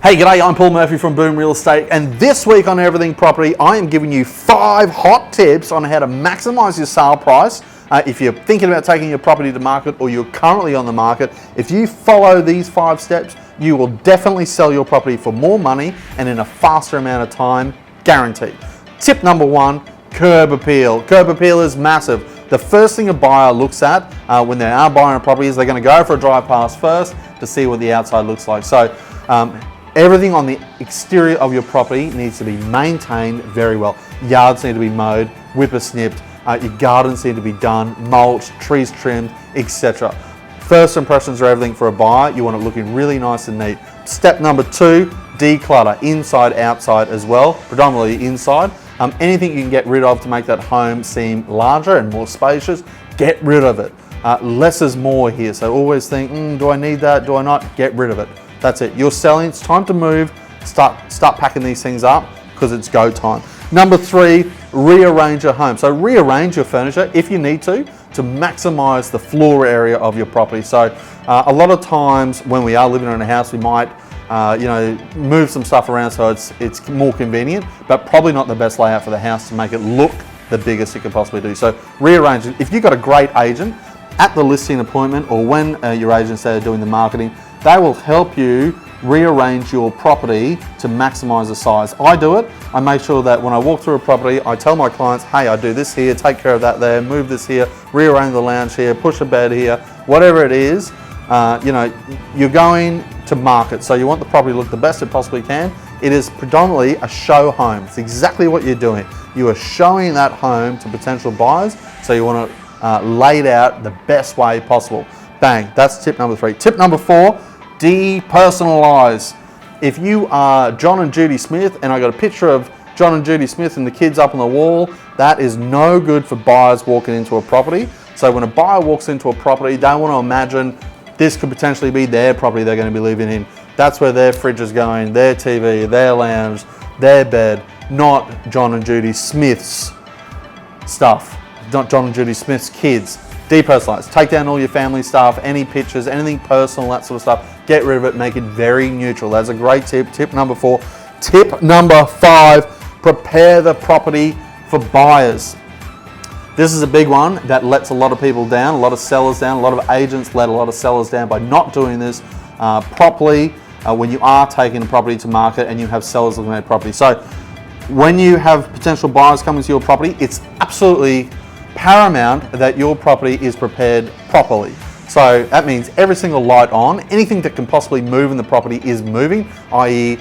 Hey, g'day, I'm Paul Murphy from Boom Real Estate, and this week on Everything Property, I am giving you 5 hot tips on how to maximize your sale price. If you're thinking about taking your property to market or you're currently on the market, if you follow these 5 steps, you will definitely sell your property for more money and in a faster amount of time, guaranteed. Tip number 1, curb appeal. Curb appeal is massive. The first thing a buyer looks at when they are buying a property is they're going to go for a drive past first to see what the outside looks like. So everything on the exterior of your property needs to be maintained very well. Yards need to be mowed, whipper-snipped, your gardens need to be done, mulched, trees trimmed, etc. First impressions are everything for a buyer. You want it looking really nice and neat. Step number 2, declutter, inside, outside as well, predominantly inside. Anything you can get rid of to make that home seem larger and more spacious, get rid of it. Less is more here, so always think, do I need that, do I not? Get rid of it. That's it. You're selling, it's time to move, start packing these things up because it's go time. Number 3, rearrange your home. So rearrange your furniture if you need to maximize the floor area of your property. So a lot of times when we are living in a house, we might move some stuff around so it's more convenient, but probably not the best layout for the house to make it look the biggest you could possibly do. So rearrange it. If you've got a great agent at the listing appointment or when your agents are doing the marketing, they will help you rearrange your property to maximize the size. I do it. I make sure that when I walk through a property, I tell my clients, hey, I do this here, take care of that there, move this here, rearrange the lounge here, push a bed here, whatever it is. You're going to market, so you want the property to look the best it possibly can. It is predominantly a show home. It's exactly what you're doing. You are showing that home to potential buyers, so you want to lay it out the best way possible. Bang, that's tip number 3. Tip number 4, depersonalize. If you are John and Judy Smith and I got a picture of John and Judy Smith and the kids up on the wall, that is no good for buyers walking into a property. So when a buyer walks into a property, they want to imagine this could potentially be their property they're going to be living in. That's where their fridge is going, their TV, their lounge, their bed, not John and Judy Smith's stuff, not John and Judy Smith's kids. Depersonalize. Take down all your family stuff, any pictures, anything personal, that sort of stuff. Get rid of it, make it very neutral. That's a great tip. Tip number 4. Tip number 5, prepare the property for buyers. This is a big one that lets a lot of people down, a lot of sellers down, a lot of agents let a lot of sellers down by not doing this properly when you are taking a property to market and you have sellers looking at property. So when you have potential buyers coming to your property, it's absolutely paramount that your property is prepared properly. So that means every single light on, anything that can possibly move in the property is moving, i.e.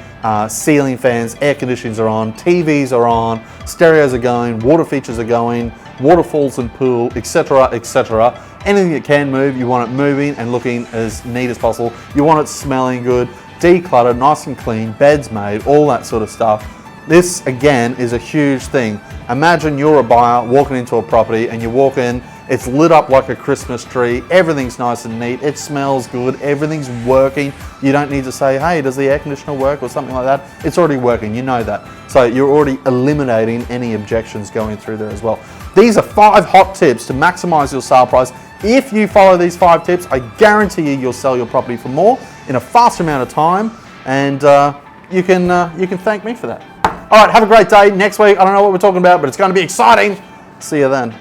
Ceiling fans, air conditioners are on, TVs are on, stereos are going, water features are going, waterfalls and pool, etc., etc. Anything that can move, you want it moving and looking as neat as possible. You want it smelling good, decluttered, nice and clean, beds made, all that sort of stuff. This, again, is a huge thing. Imagine you're a buyer walking into a property and you walk in, it's lit up like a Christmas tree, everything's nice and neat, it smells good, everything's working. You don't need to say, hey, does the air conditioner work or something like that? It's already working, you know that. So you're already eliminating any objections going through there as well. These are 5 hot tips to maximize your sale price. If you follow these 5 tips, I guarantee you'll sell your property for more in a faster amount of time, and you can thank me for that. All right, have a great day. Next week, I don't know what we're talking about, but it's going to be exciting. See you then.